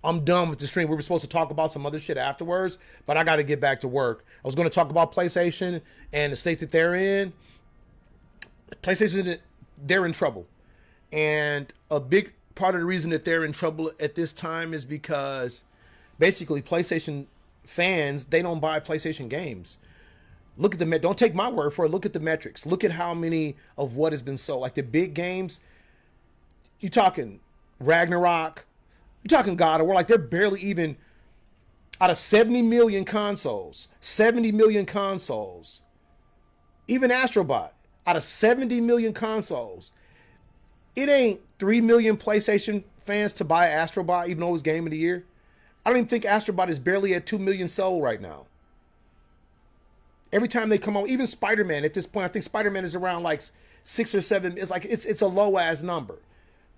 I'm done with the stream. We were supposed to talk about some other shit afterwards, but I got to get back to work. I was going to talk about PlayStation and the state that they're in. PlayStation, they're in trouble. And a big part of the reason that they're in trouble at this time is because basically PlayStation fans, they don't buy PlayStation games. Look at the don't take my word for it. Look at the metrics. Look at how many of what has been sold. Like the big games, you talking Ragnarok, you talking God of War. Like they're barely even out of 70 million consoles. 70 million consoles. Even Astrobot, out of 70 million consoles, it ain't 3 million PlayStation fans to buy Astrobot, even though it was Game of the Year. I don't even think Astrobot is barely at 2 million sold right now. Every time they come out, even Spider-Man at this point, I think Spider-Man is around like 6 or 7. It's like it's a low ass number.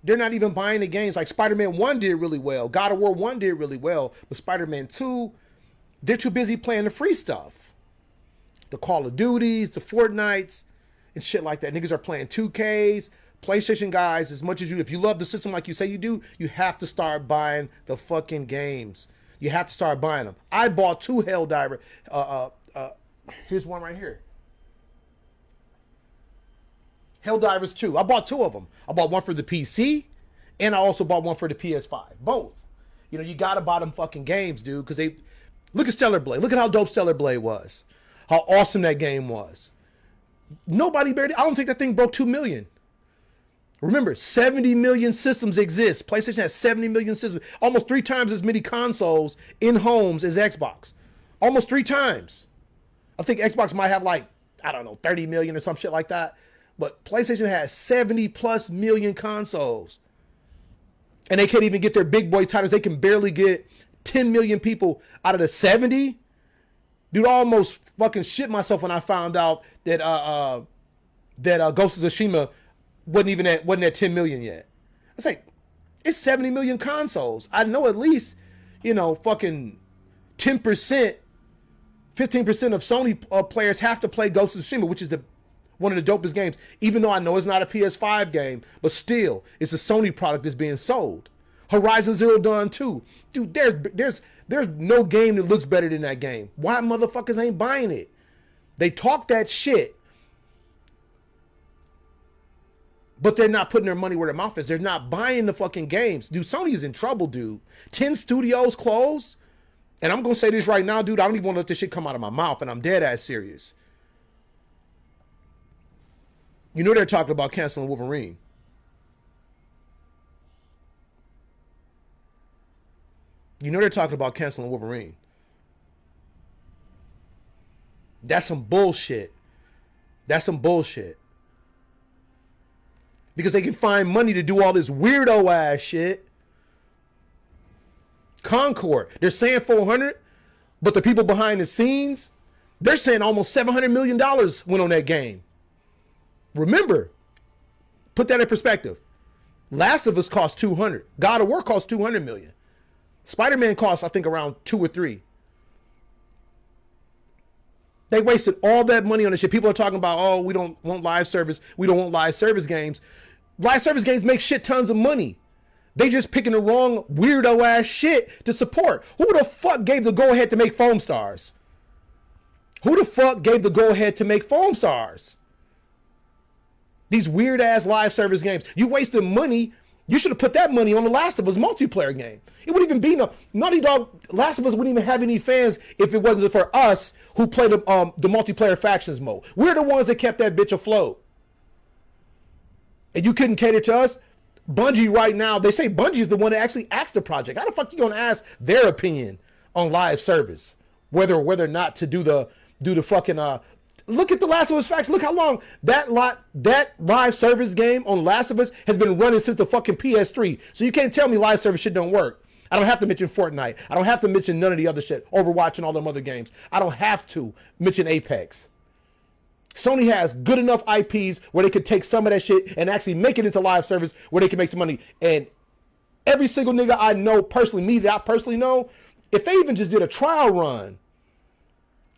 They're not even buying the games. Like Spider-Man 1 did really well. God of War 1 did really well. But Spider-Man 2, they're too busy playing the free stuff. The Call of Duties, the Fortnites, and shit like that. Niggas are playing 2Ks. PlayStation guys, as much as if you love the system like you say you do, you have to start buying the fucking games. You have to start buying them. I bought 2 Helldiver. Here's one right here. Helldivers 2. I bought 2 of them. I bought one for the PC, and I also bought one for the PS5. Both. You know, you gotta buy them fucking games, dude, because they... Look at Stellar Blade. Look at how dope Stellar Blade was. How awesome that game was. Nobody barely... I don't think that thing broke 2 million. Remember, 70 million systems exist. PlayStation has 70 million systems. Almost 3 times as many consoles in homes as Xbox. Almost 3 times. I think Xbox might have like, I don't know, 30 million or some shit like that. But PlayStation has 70 plus million consoles. And they can't even get their big boy titles. They can barely get 10 million people out of the 70. Dude, I almost fucking shit myself when I found out that Ghost of Tsushima wasn't at 10 million yet. It's like, it's 70 million consoles. I know at least, you know, fucking 10%, 15% of Sony players have to play Ghost of Tsushima, which is one of the dopest games. Even though I know it's not a PS5 game, but still, it's a Sony product that's being sold. Horizon Zero Dawn 2. Dude, there's no game that looks better than that game. Why motherfuckers ain't buying it? They talk that shit, but they're not putting their money where their mouth is. They're not buying the fucking games. Dude, Sony is in trouble, dude. 10 studios closed. And I'm going to say this right now, dude. I don't even want to let this shit come out of my mouth, and I'm dead ass serious. You know they're talking about canceling Wolverine. You know they're talking about canceling Wolverine. That's some bullshit. That's some bullshit. Because they can find money to do all this weirdo ass shit. Concord, they're saying 400, but the people behind the scenes, they're saying almost $700 million went on that game. Remember, put that in perspective. Last of Us cost 200. God of War cost 200 million. Spider-Man cost, I think, around 2 or 3. They wasted all that money on this shit. People are talking about, oh, we don't want live service. We don't want live service games. Live service games make shit tons of money. They just picking the wrong weirdo ass shit to support. Who the fuck gave the go ahead to make Foam Stars? Who the fuck gave the go ahead to make Foam Stars? These weird ass live service games. You wasted money. You should have put that money on the Last of Us multiplayer game. It wouldn't even be no Naughty Dog. Last of Us wouldn't even have any fans if it wasn't for us who play the multiplayer factions mode. We're the ones that kept that bitch afloat. And you couldn't cater to us. Bungie right now, they say Bungie is the one that actually asked the project. How the fuck you gonna ask their opinion on live service, whether or not to do the fucking look at the Last of Us facts. Look how long that live service game on Last of Us has been running since the fucking PS3. So you can't tell me live service shit don't work. I don't have to mention Fortnite. I don't have to mention none of the other shit, Overwatch and all them other games. I don't have to mention Apex. Sony has good enough IPs where they could take some of that shit and actually make it into live service where they can make some money. And every single nigga I know personally, me that I personally know, if they even just did a trial run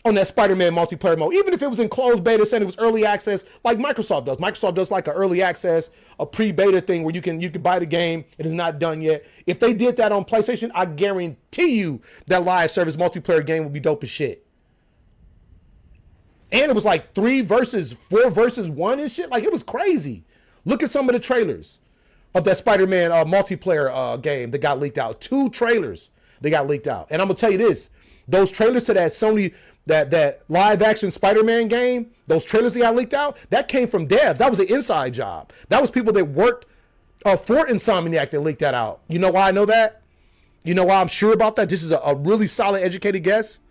on that Spider-Man multiplayer mode, even if it was in closed beta, saying it was early access, like Microsoft does. Microsoft does like an early access, a pre-beta thing where you can buy the game. It is not done yet. If they did that on PlayStation, I guarantee you that live service multiplayer game would be dope as shit. And it was like 4 versus 1 and shit. Like, it was crazy. Look at some of the trailers of that Spider-Man multiplayer game that got leaked out. 2 trailers that got leaked out. And I'm gonna tell you this: those trailers to that Sony, that live action Spider-Man game, those trailers that got leaked out, that came from devs. That was an inside job. That was people that worked for Insomniac that leaked that out. You know why I know that? You know why I'm sure about that? This is a really solid, educated guess.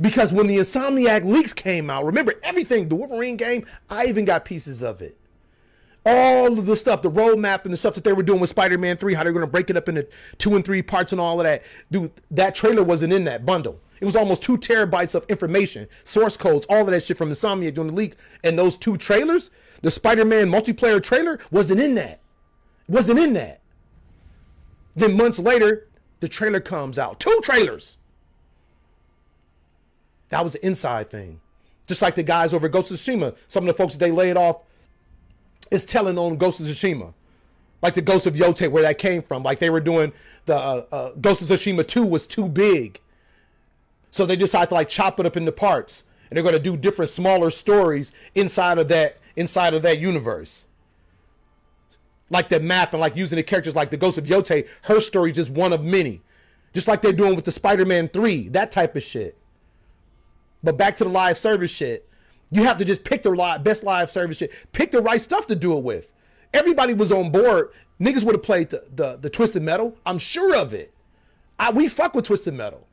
Because when the Insomniac leaks came out, remember everything, the Wolverine game, I even got pieces of it. All of the stuff, the roadmap and the stuff that they were doing with Spider-Man 3, how they're going to break it up into 2 and 3 parts and all of that. Dude, that trailer wasn't in that bundle. It was almost 2 terabytes of information, source codes, all of that shit from Insomniac during the leak. And those 2 trailers, the Spider-Man multiplayer trailer, wasn't in that. Wasn't in that. Then months later, the trailer comes out. 2 trailers. That was an inside thing. Just like the guys over at Ghost of Tsushima, some of the folks that they laid off is telling on Ghost of Tsushima. Like the Ghost of Yote, where that came from. Like they were doing the Ghost of Tsushima 2 was too big. So they decided to like chop it up into parts. And they're going to do different smaller stories inside of that universe. Like the map and like using the characters like the Ghost of Yote, her story is just one of many. Just like they're doing with the Spider-Man 3, that type of shit. But back to the live service shit. You have to just pick the best live service shit. Pick the right stuff to do it with. Everybody was on board. Niggas would have played the Twisted Metal. I'm sure of it. We fuck with Twisted Metal.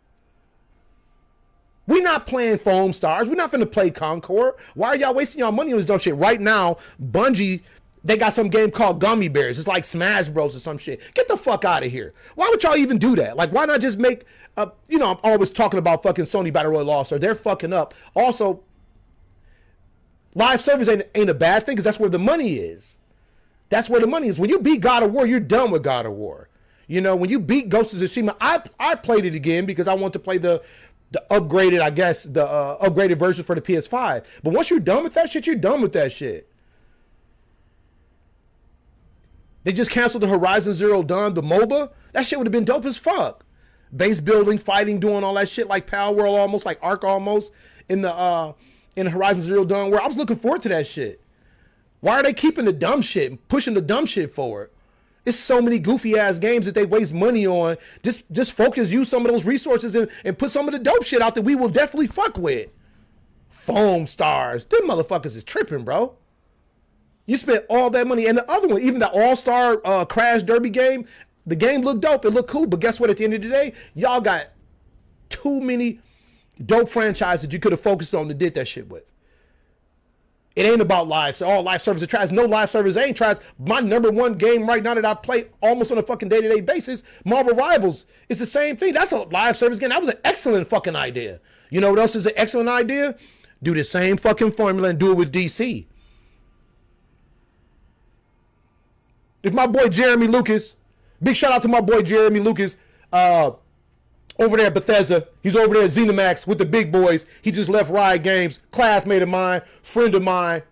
We not playing Foam Stars. We're not finna play Concord. Why are y'all wasting y'all money on this dumb shit? Right now, Bungie, they got some game called Gummy Bears. It's like Smash Bros or some shit. Get the fuck out of here. Why would y'all even do that? Like, why not just make, I'm always talking about fucking Sony Battle Royale All-Star. They're fucking up. Also, live service ain't a bad thing because that's where the money is. That's where the money is. When you beat God of War, you're done with God of War. You know, when you beat Ghost of Tsushima, I played it again because I want to play the upgraded, I guess, the upgraded version for the PS5. But once you're done with that shit, you're done with that shit. They just canceled the Horizon Zero Dawn, the MOBA. That shit would have been dope as fuck. Base building, fighting, doing all that shit like Pal World almost, like Ark almost, in the Horizon Zero Dawn, where I was looking forward to that shit. Why are they keeping the dumb shit and pushing the dumb shit forward? It's so many goofy ass games that they waste money on. Just focus, use some of those resources and put some of the dope shit out that we will definitely fuck with. Foam Stars. Them motherfuckers is tripping, bro. You spent all that money. And the other one, even the All-Star Crash Derby game, the game looked dope. It looked cool. But guess what? At the end of the day, y'all got too many dope franchises you could have focused on and did that shit with. It ain't about live. So all live service tries. No live service ain't tries. My number one game right now that I play almost on a fucking day-to-day basis, Marvel Rivals. It's the same thing. That's a live service game. That was an excellent fucking idea. You know what else is an excellent idea? Do the same fucking formula and do it with DC. If my boy Jeremy Lucas, big shout out to my boy Jeremy Lucas, over there at Bethesda. He's over there at ZeniMax with the big boys. He just left Riot Games. Classmate of mine, friend of mine.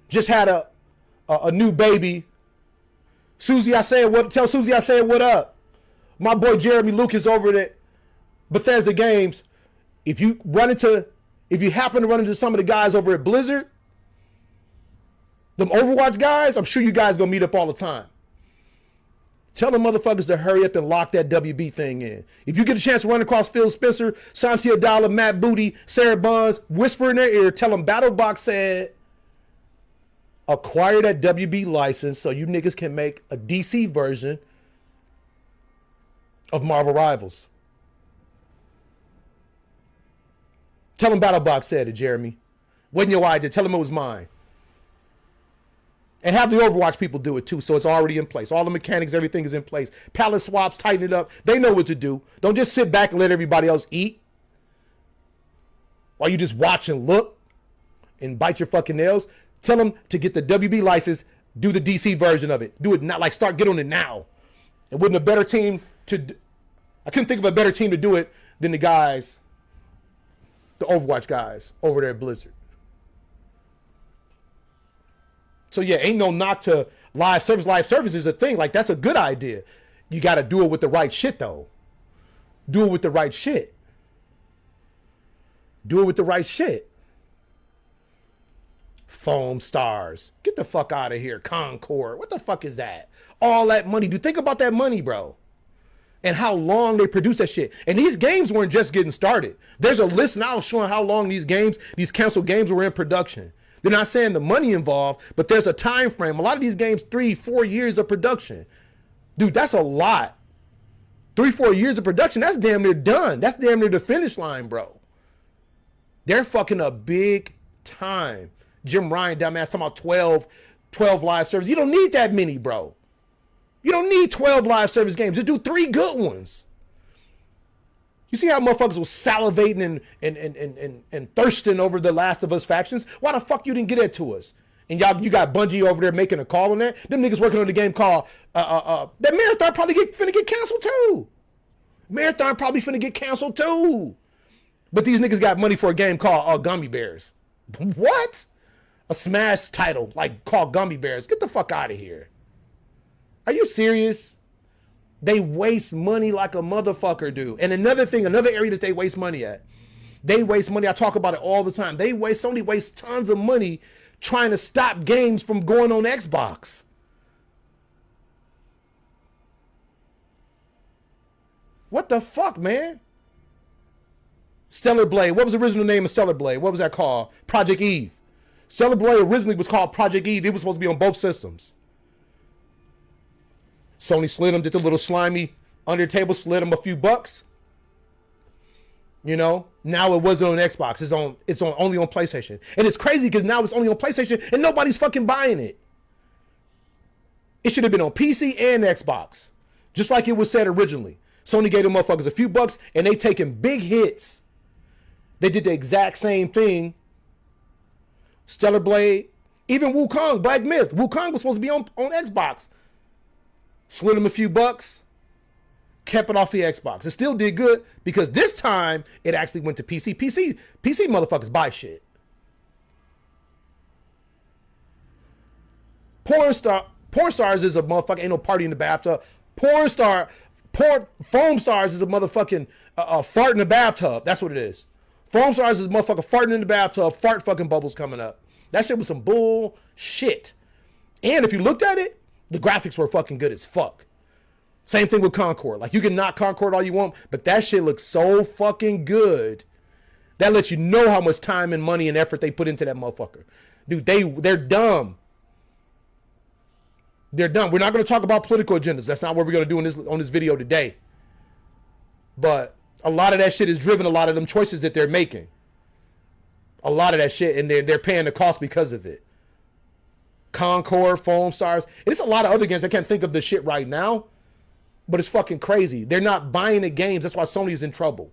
Just had a new baby. Susie, tell Susie I said what up. My boy Jeremy Lucas over at Bethesda Games. If you happen to run into some of the guys over at Blizzard, them Overwatch guys, I'm sure you guys gonna meet up all the time. Tell them motherfuckers to hurry up and lock that WB thing in. If you get a chance to run across Phil Spencer, Santi Adala, Matt Booty, Sarah Buns, whisper in their ear, tell them BattleBox said, acquire that WB license so you niggas can make a DC version of Marvel Rivals. Tell them BattleBox said it, Jeremy. Wasn't your idea. Tell them it was mine. And have the Overwatch people do it too, so it's already in place. All the mechanics, everything is in place. Palette swaps, tighten it up. They know what to do. Don't just sit back and let everybody else eat while you just watch and look and bite your fucking nails. Tell them to get the WB license, do the DC version of it. Do it not like get on it now. And wouldn't a better team to I couldn't think of a better team to do it than the guys, the Overwatch guys over there at Blizzard. So yeah, ain't no knock to live service. Live service is a thing. Like, that's a good idea. You got to do it with the right shit, though. Do it with the right shit. Do it with the right shit. Foam Stars. Get the fuck out of here. Concord. What the fuck is that? All that money. Dude, think about that money, bro. And how long they produce that shit. And these games weren't just getting started. There's a list now showing how long these canceled games were in production. They're not saying the money involved, but there's a time frame. A lot of these games, 3-4 years of production. Dude, that's a lot. 3-4 years of production, that's damn near done. That's damn near the finish line, bro. They're fucking up big time. Jim Ryan, dumbass, talking about 12 live service. You don't need that many, bro. You don't need 12 live service games. Just do 3 good ones. You see how motherfuckers was salivating and thirsting over the Last of Us factions? Why the fuck you didn't get that to us? And you got Bungie over there making a call on that? Them niggas working on the game called, that Marathon probably finna get canceled too. Marathon probably finna get canceled too. But these niggas got money for a game called Gummy Bears. What? A Smash title like called Gummy Bears. Get the fuck out of here. Are you serious? They waste money like a motherfucker, dude. And another thing, another area that they waste money at. They waste money. I talk about it all the time. Sony wastes tons of money trying to stop games from going on Xbox. What the fuck, man? Stellar Blade. What was the original name of Stellar Blade? What was that called? Project Eve. Stellar Blade originally was called Project Eve. It was supposed to be on both systems. Sony slid them, did the little slimy under the table, slid them a few bucks. You know, now it wasn't on Xbox. It's only on PlayStation. And it's crazy because now it's only on PlayStation and nobody's fucking buying it. It should have been on PC and Xbox. Just like it was said originally. Sony gave them motherfuckers a few bucks and they taking big hits. They did the exact same thing. Stellar Blade, even Wukong, Black Myth. Wukong was supposed to be on Xbox. Slid them a few bucks, kept it off the Xbox. It still did good because this time it actually went to PC. PC motherfuckers buy shit. Porn Stars is a motherfucker. Ain't no party in the bathtub. Foam Stars is a motherfucking fart in the bathtub. That's what it is. Foam Stars is a motherfucker farting in the bathtub, fart fucking bubbles coming up. That shit was some bullshit. And if you looked at it, the graphics were fucking good as fuck. Same thing with Concord. Like, you can knock Concord all you want, but that shit looks so fucking good. That lets you know how much time and money and effort they put into that motherfucker. Dude, they're dumb. They're dumb. We're not going to talk about political agendas. That's not what we're going to do on this video today. But a lot of that shit is driven a lot of them choices that they're making. A lot of that shit, and they're paying the cost because of it. Concord, Foam Stars. It's a lot of other games. I can't think of the shit right now, but it's fucking crazy. They're not buying the games. That's why Sony's in trouble.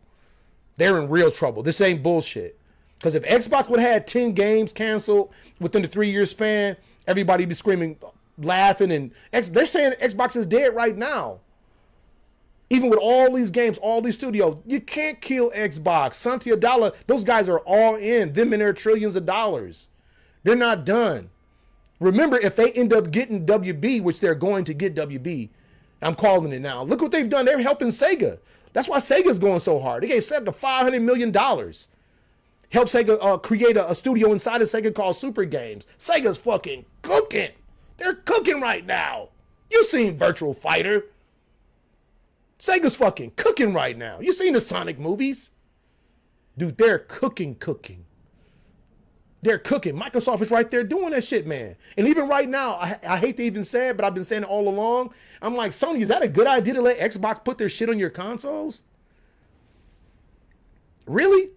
They're in real trouble. This ain't bullshit. Because if Xbox would have had 10 games canceled within the 3-year span, everybody'd be screaming, laughing, and they're saying Xbox is dead right now. Even with all these games, all these studios, you can't kill Xbox. Satya Nadella, those guys are all in. Them and their trillions of dollars. They're not done. Remember, if they end up getting WB, which they're going to get WB, I'm calling it now. Look what they've done. They're helping Sega. That's why Sega's going so hard. They gave Sega $500 million. Help Sega create a studio inside of Sega called Super Games. Sega's fucking cooking. They're cooking right now. You seen Virtual Fighter. Sega's fucking cooking right now. You seen the Sonic movies? Dude, they're cooking. They're cooking. Microsoft is right there doing that shit, man. And even right now, I hate to even say it, but I've been saying it all along. I'm like, Sony, is that a good idea to let Xbox put their shit on your consoles? Really?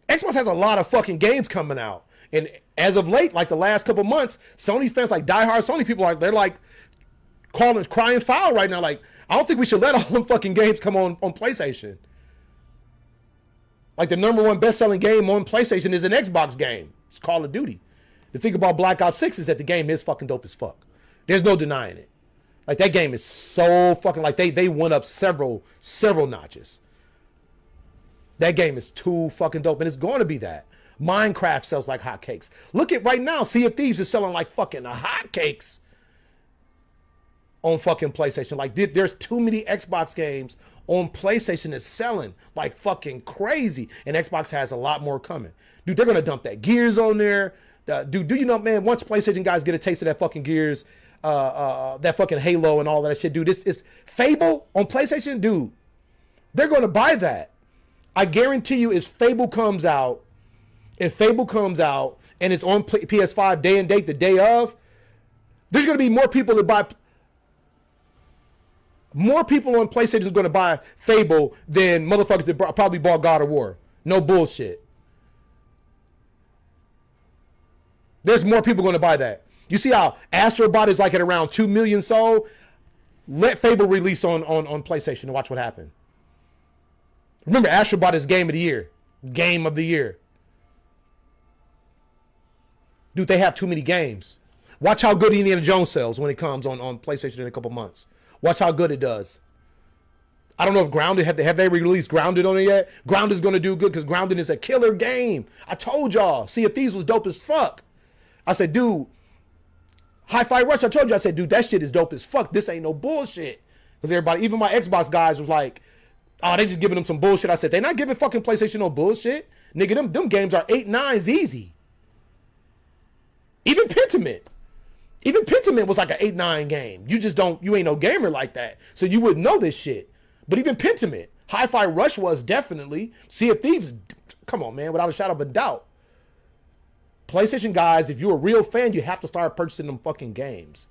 Xbox has a lot of fucking games coming out. And as of late, like the last couple months, Sony fans, like diehard Sony people, they're like crying foul right now. Like, I don't think we should let all them fucking games come on PlayStation. Like, the #1 best-selling game on PlayStation is an Xbox game. It's Call of Duty. The thing about Black Ops 6 is that the game is fucking dope as fuck. There's no denying it. Like that game is so fucking like they went up several notches. That game is too fucking dope, and it's going to be that. Minecraft sells like hotcakes. Look at right now, Sea of Thieves is selling like fucking hotcakes on fucking PlayStation. Like there's too many Xbox games on PlayStation that's selling like fucking crazy, and Xbox has a lot more coming. Dude, they're gonna dump that Gears on there. Dude, do you know, man? Once PlayStation guys get a taste of that fucking Gears, that fucking Halo and all that shit, dude. This is Fable on PlayStation, dude. They're gonna buy that. I guarantee you, if Fable comes out and it's on PS5 day and date, the day of, there's gonna be more people that buy. More people on PlayStation is going to buy Fable than motherfuckers that probably bought God of War. No bullshit. There's more people going to buy that. You see how Astrobot is like at around 2 million sold? Let Fable release on PlayStation and watch what happens. Remember, Astrobot is Game of the Year. Game of the Year. Dude, they have too many games. Watch how good Indiana Jones sells when it comes on PlayStation in a couple months. Watch how good it does. I don't know if Grounded, have they released Grounded on it yet? Grounded's going to do good because Grounded is a killer game. I told y'all, Sea of Thieves was dope as fuck. I said, dude, Hi-Fi Rush, I told you, I said, dude, that shit is dope as fuck. This ain't no bullshit. Because everybody, even my Xbox guys was like, oh, they just giving them some bullshit. I said, they not giving fucking PlayStation no bullshit. Nigga, them games are 8-9s easy. Even Pentiment was like an 8-9 game. You ain't no gamer like that. So you wouldn't know this shit. But even Pentiment, Hi-Fi Rush was definitely. Sea of Thieves, come on, man, without a shadow of a doubt. PlayStation guys, if you're a real fan, you have to start purchasing them fucking games.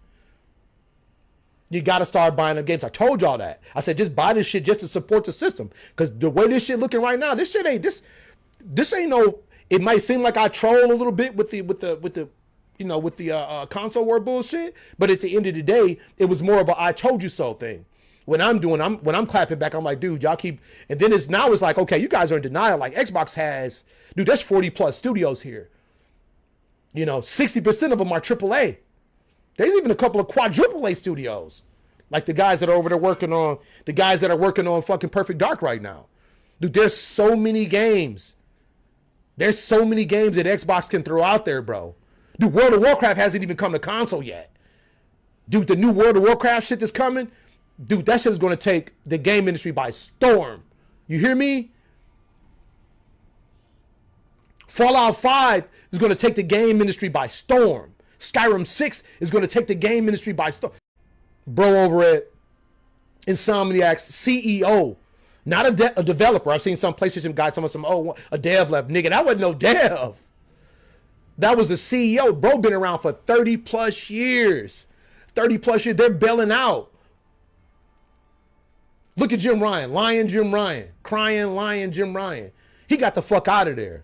You got to start buying them games. I told y'all that. I said, just buy this shit just to support the system. Because the way this shit looking right now, this ain't no, it might seem like I troll a little bit with the console war bullshit, but at the end of the day, it was more of a I told you so thing. When I'm clapping back, I'm like, dude, y'all keep, and then it's like, okay, you guys are in denial. Like Xbox has, dude, there's 40 plus studios here. 60% of them are AAA. There's even a couple of quadruple A studios, like the guys that are over there working on fucking Perfect Dark right now. Dude, there's so many games. There's so many games that Xbox can throw out there, bro. Dude, World of Warcraft hasn't even come to console yet. Dude, the new World of Warcraft shit that's coming, dude, that shit is going to take the game industry by storm. You hear me? Fallout 5 is going to take the game industry by storm. Skyrim 6 is going to take the game industry by storm. Bro over at Insomniac's CEO, not a developer. I've seen some PlayStation guys, a dev left. Nigga, that wasn't no dev. That was the CEO. Bro been around for 30 plus years. 30 plus years. They're bailing out. Look at Jim Ryan. Lying Jim Ryan. Crying, lying Jim Ryan. He got the fuck out of there.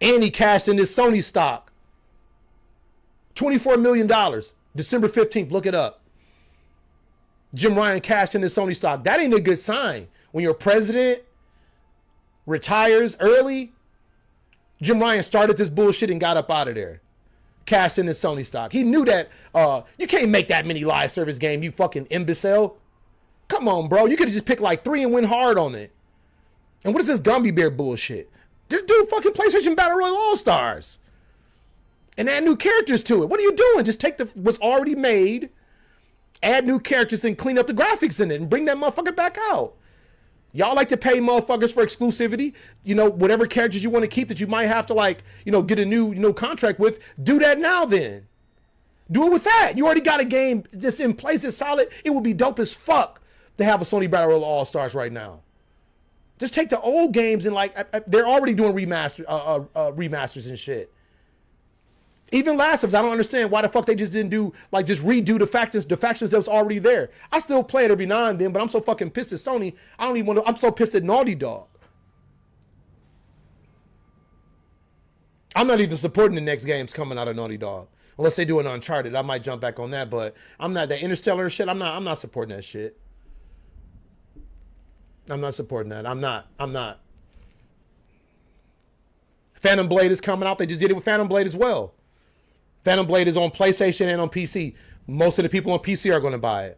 And he cashed in his Sony stock. $24 million. December 15th. Look it up. Jim Ryan cashed in his Sony stock. That ain't a good sign. When your president retires early, Jim Ryan started this bullshit and got up out of there. Cashed in his Sony stock. He knew that you can't make that many live service game, you fucking imbecile. Come on, bro. You could have just picked like 3 and went hard on it. And what is this Gumby Bear bullshit? Just do fucking PlayStation Battle Royale All-Stars. And add new characters to it. What are you doing? Just take what's already made, add new characters and clean up the graphics in it and bring that motherfucker back out. Y'all like to pay motherfuckers for exclusivity. Whatever characters you want to keep that you might have to get a new contract with. Do that now then. Do it with that. You already got a game that's in place, it's solid. It would be dope as fuck to have a Sony Battle Royale All-Stars right now. Just take the old games and they're already doing remasters and shit. Even Last of Us, I don't understand why the fuck they just didn't do, just redo the factions that was already there. I still play it every now and then, but I'm so fucking pissed at Sony. I don't even want to, I'm so pissed at Naughty Dog. I'm not even supporting the next games coming out of Naughty Dog. Unless they do an Uncharted, I might jump back on that, but I'm not, that Interstellar shit, I'm not supporting that shit. I'm not supporting that. I'm not. Phantom Blade is coming out. They just did it with Phantom Blade as well. Phantom Blade is on PlayStation and on PC. Most of the people on PC are going to buy it.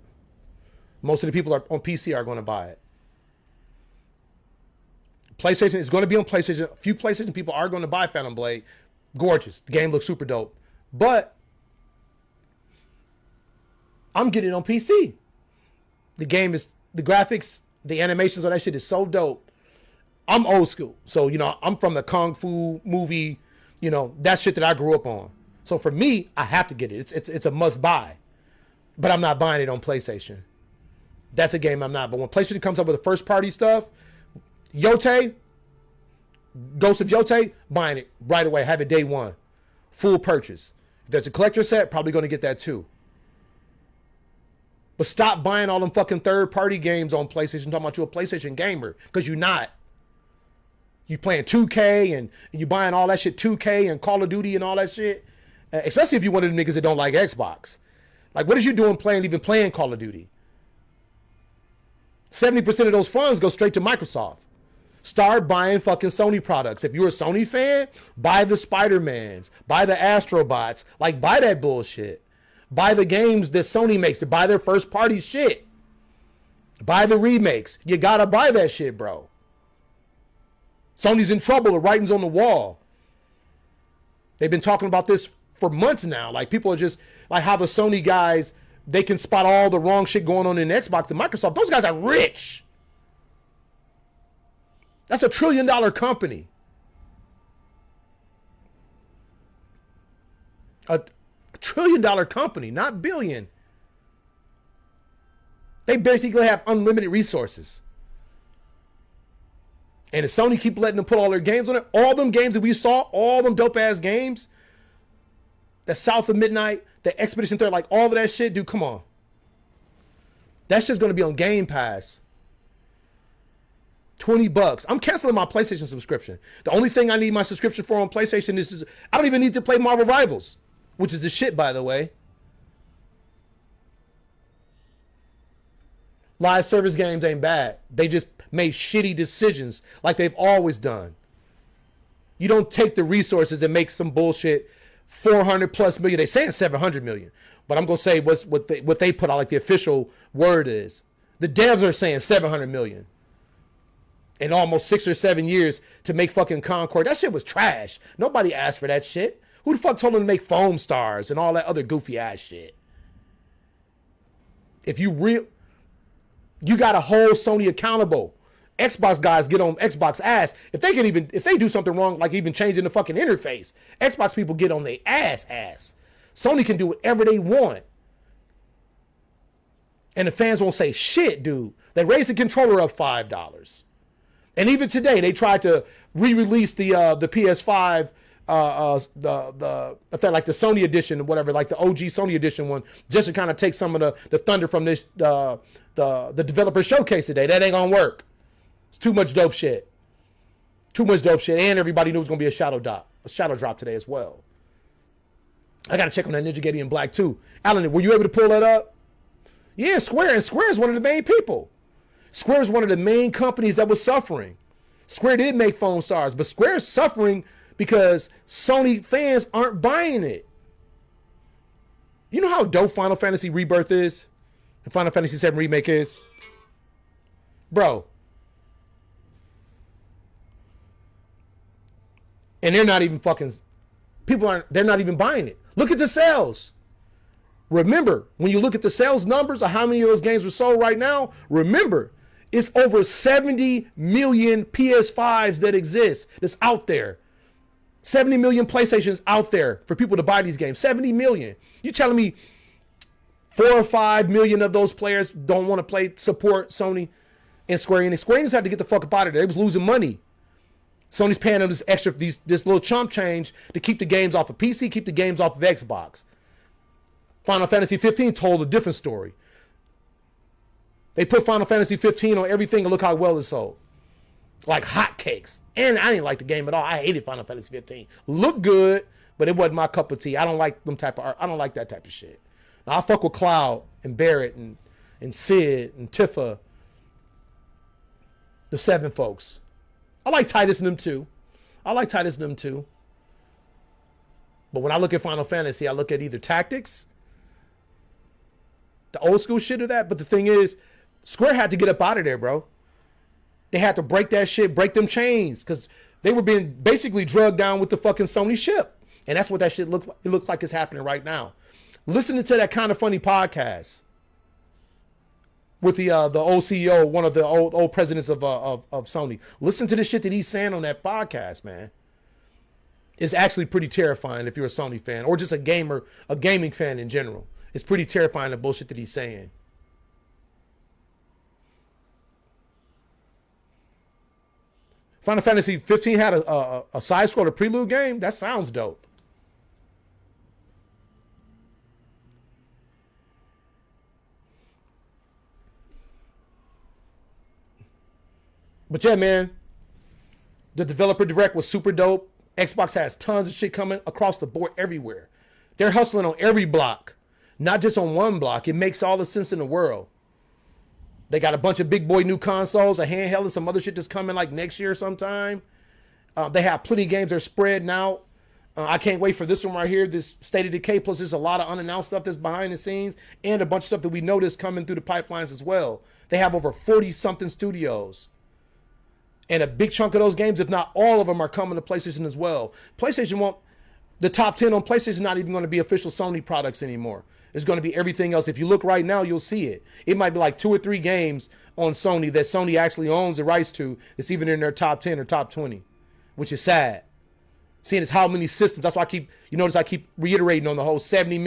Most of the people on PC are going to buy it. PlayStation is going to be on PlayStation. A few PlayStation people are going to buy Phantom Blade. Gorgeous. The game looks super dope. But I'm getting it on PC. The game is, the graphics, the animations, all that shit is so dope. I'm old school. So, you know, I'm from the Kung Fu movie, you know, that shit that I grew up on. So for me, I have to get it. It's a must buy. But I'm not buying it on PlayStation. That's a game I'm not. But when PlayStation comes up with the first party stuff, Yote, Ghost of Yote, buying it right away. Have it day one. Full purchase. If there's a collector set, probably going to get that too. But stop buying all them fucking third party games on PlayStation talking about you a PlayStation gamer. Because you're not. You playing 2K and you buying all that shit, 2K and Call of Duty and all that shit. Especially if you're one of the niggas that don't like Xbox. Like, what is you doing even playing Call of Duty? 70% of those funds go straight to Microsoft. Start buying fucking Sony products. If you're a Sony fan, buy the Spider-Mans, buy the Astrobots, like buy that bullshit. Buy the games that Sony makes, to buy their first party shit. Buy the remakes. You gotta buy that shit, bro. Sony's in trouble. The writing's on the wall. They've been talking about this for months now. Like, people are just, like how the Sony guys, they can spot all the wrong shit going on in Xbox and Microsoft. Those guys are rich. That's $1 trillion company. A $1 trillion company, not billion. They basically have unlimited resources. And if Sony keep letting them put all their games on it, all them games that we saw, all them dope ass games, the South of Midnight, the Expedition 3, like all of that shit, dude, come on. That shit's gonna be on Game Pass. $20. I'm canceling my PlayStation subscription. The only thing I need my subscription for on PlayStation is I don't even need to play Marvel Rivals, which is the shit, by the way. Live service games ain't bad. They just made shitty decisions like they've always done. You don't take the resources and make some bullshit 400 plus million. They saying 700 million, but I'm gonna say what they put out, like the official word is. The devs are saying 700 million in almost 6 or 7 years to make fucking Concord. That shit was trash. Nobody asked for that shit. Who the fuck told them to make Foam Stars and all that other goofy ass shit? If you got to hold Sony accountable. Xbox guys get on Xbox ass. If they do something wrong, like even changing the fucking interface, Xbox people get on their ass. Sony can do whatever they want. And the fans won't say shit, dude. They raised the controller up $5. And even today, they tried to re-release the PS5, like the Sony edition or whatever, like the OG Sony edition one, just to kind of take some of the thunder from this the developer showcase today. That ain't gonna work. It's too much dope shit. Too much dope shit. And everybody knew it was gonna be a shadow drop today as well. I gotta check on that Ninja Gaiden in Black too. Alan, were you able to pull that up? Yeah, Square. And Square is one of the main people. Square is one of the main companies that was suffering. Square did make Foam Stars, but Square is suffering because Sony fans aren't buying it. You know how dope Final Fantasy Rebirth is? And Final Fantasy VII Remake is? Bro. And they're not even fucking... They're not even buying it. Look at the sales. Remember, when you look at the sales numbers of how many of those games were sold right now, remember, it's over 70 million PS5s that exist, that's out there. 70 million PlayStations out there for people to buy these games. 70 million. You telling me 4 or 5 million of those players don't want to support Sony and Square Enix? Square Enix had to get the fuck up out of there. They was losing money. Sony's paying them this little chump change to keep the games off of PC, keep the games off of Xbox. Final Fantasy 15 told a different story. They put Final Fantasy 15 on everything and look how well it sold. Like hotcakes. And I didn't like the game at all. I hated Final Fantasy 15. Looked good, but it wasn't my cup of tea. I don't like them type of art. I don't like that type of shit. Now, I fuck with Cloud and Barrett and Sid and Tifa. The 7 folks. I like Titus and them too. But when I look at Final Fantasy, I look at either tactics the old school shit of that. But the thing is, Square had to get up out of there, bro. They had to break that shit, break them chains, because they were being basically drugged down with the fucking Sony ship. And that's what that shit looks like. It looks like it's happening right now. Listening to that Kind of Funny podcast with the old CEO, one of the old presidents of Sony. Listen to the shit that he's saying on that podcast, man. It's actually pretty terrifying if you're a Sony fan or just a gaming fan in general. It's pretty terrifying, the bullshit that he's saying. Final Fantasy 15 had a side-scroller prelude game. That sounds dope. But yeah, man, the developer direct was super dope. Xbox has tons of shit coming across the board everywhere. They're hustling on every block, not just on one block. It makes all the sense in the world. They got a bunch of big boy new consoles, a handheld, and some other shit that's coming like next year sometime. They have plenty of games that are spreading out. I can't wait for this one right here, this State of Decay. Plus, there's a lot of unannounced stuff that's behind the scenes and a bunch of stuff that we know that's coming through the pipelines as well. They have over 40-something studios. And a big chunk of those games, if not all of them, are coming to PlayStation as well. PlayStation won't, the top 10 on PlayStation is not even going to be official Sony products anymore. It's going to be everything else. If you look right now, you'll see it. It might be like 2 or 3 games on Sony that Sony actually owns the rights to. It's even in their top 10 or top 20, which is sad. Seeing as how many systems, that's why I keep reiterating on the whole 70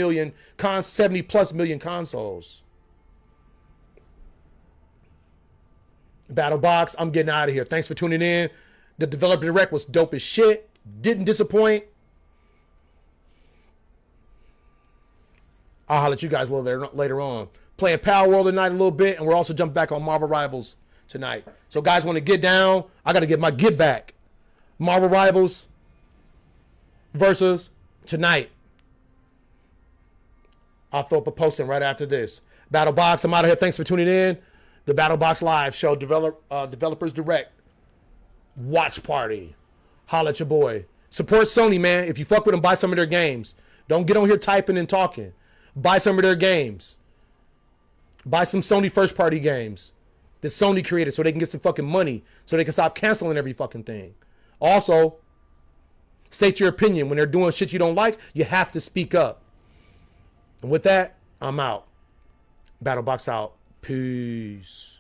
plus million consoles. BattleBox, I'm getting out of here. Thanks for tuning in. The developer direct was dope as shit. Didn't disappoint. I'll holler at you guys a little later on. Playing Power World tonight a little bit, and we're also jumping back on Marvel Rivals tonight. So guys want to get down, I got to get my get back. Marvel Rivals versus tonight. I'll throw up a posting right after this. BattleBox, I'm out of here. Thanks for tuning in. The BattleBox Live show, Developers Direct. Watch party. Holla at your boy. Support Sony, man. If you fuck with them, buy some of their games. Don't get on here typing and talking. Buy some of their games. Buy some Sony first party games that Sony created so they can get some fucking money so they can stop canceling every fucking thing. Also, state your opinion. When they're doing shit you don't like, you have to speak up. And with that, I'm out. BattleBox out. Peace.